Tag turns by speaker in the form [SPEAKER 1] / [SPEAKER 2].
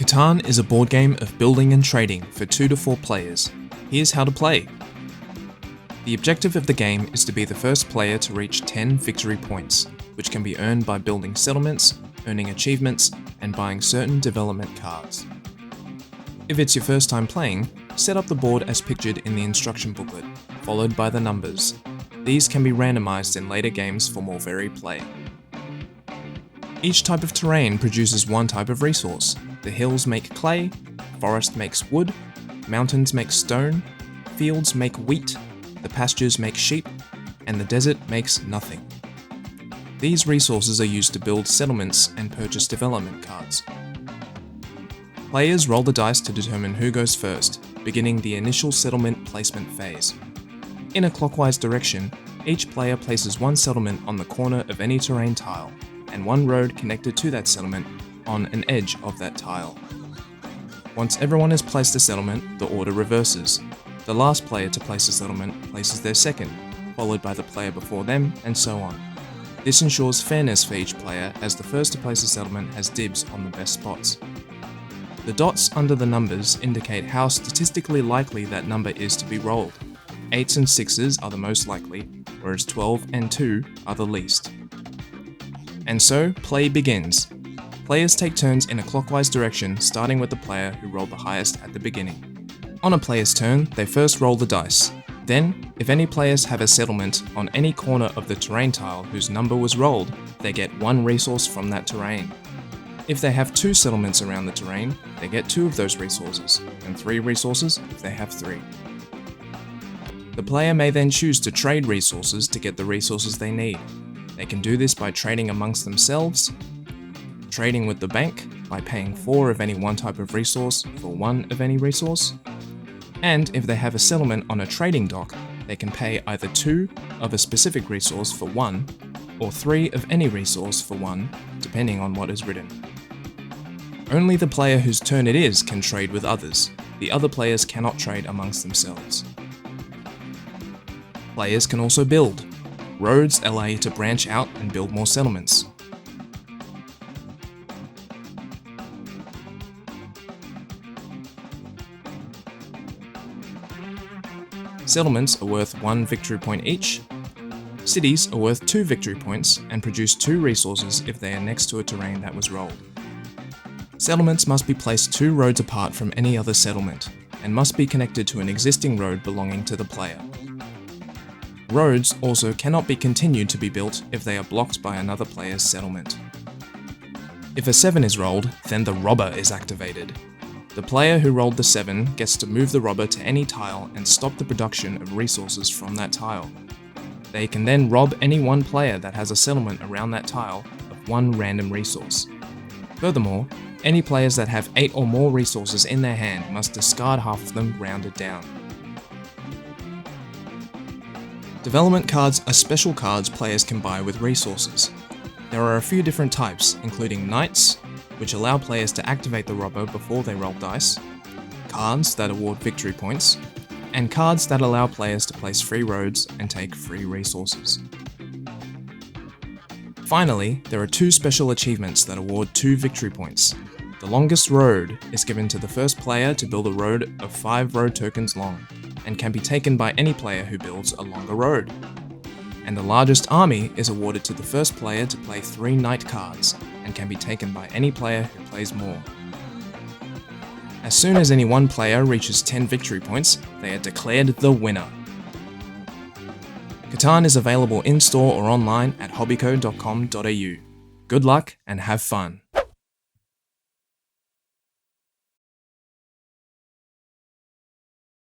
[SPEAKER 1] Catan is a board game of building and trading for 2 to 4 players. Here's how to play. The objective of the game is to be the first player to reach 10 victory points, which can be earned by building settlements, earning achievements, and buying certain development cards. If it's your first time playing, set up the board as pictured in the instruction booklet, followed by the numbers. These can be randomized in later games for more varied play. Each type of terrain produces one type of resource. The hills make clay, forest makes wood, mountains make stone, fields make wheat, the pastures make sheep, and the desert makes nothing. These resources are used to build settlements and purchase development cards. Players roll the dice to determine who goes first, beginning the initial settlement placement phase. In a clockwise direction, each player places one settlement on the corner of any terrain tile, and one road connected to that settlement on an edge of that tile. Once everyone has placed a settlement, the order reverses. The last player to place a settlement places their second, followed by the player before them, and so on. This ensures fairness for each player, as the first to place a settlement has dibs on the best spots. The dots under the numbers indicate how statistically likely that number is to be rolled. 8s and 6s are the most likely, whereas 12 and 2 are the least. And so, play begins. Players take turns in a clockwise direction, starting with the player who rolled the highest at the beginning. On a player's turn, they first roll the dice. Then, if any players have a settlement on any corner of the terrain tile whose number was rolled, they get one resource from that terrain. If they have 2 settlements around the terrain, they get 2 of those resources, and 3 resources if they have 3. The player may then choose to trade resources to get the resources they need. They can do this by trading amongst themselves, trading with the bank by paying 4 of any one type of resource for 1 of any resource, and if they have a settlement on a trading dock, they can pay either 2 of a specific resource for 1, or 3 of any resource for 1, depending on what is written. Only the player whose turn it is can trade with others. The other players cannot trade amongst themselves. Players can also build. Roads allow you to branch out and build more settlements. Settlements are worth 1 victory point each. Cities are worth 2 victory points and produce 2 resources if they are next to a terrain that was rolled. Settlements must be placed 2 roads apart from any other settlement, and must be connected to an existing road belonging to the player. Roads also cannot be continued to be built if they are blocked by another player's settlement. If a 7 is rolled, then the robber is activated. The player who rolled the 7 gets to move the robber to any tile and stop the production of resources from that tile. They can then rob any one player that has a settlement around that tile of 1 random resource. Furthermore, any players that have 8 or more resources in their hand must discard half of them rounded down. Development cards are special cards players can buy with resources. There are a few different types, including Knights, which allow players to activate the robber before they roll dice, cards that award victory points, and cards that allow players to place free roads and take free resources. Finally, there are 2 special achievements that award 2 victory points. The longest road is given to the first player to build a road of 5 road tokens long, and can be taken by any player who builds a longer road. And the largest army is awarded to the first player to play 3 knight cards, and can be taken by any player who plays more. As soon as any one player reaches 10 victory points, they are declared the winner. Catan is available in-store or online at hobbyco.com.au. Good luck and have fun!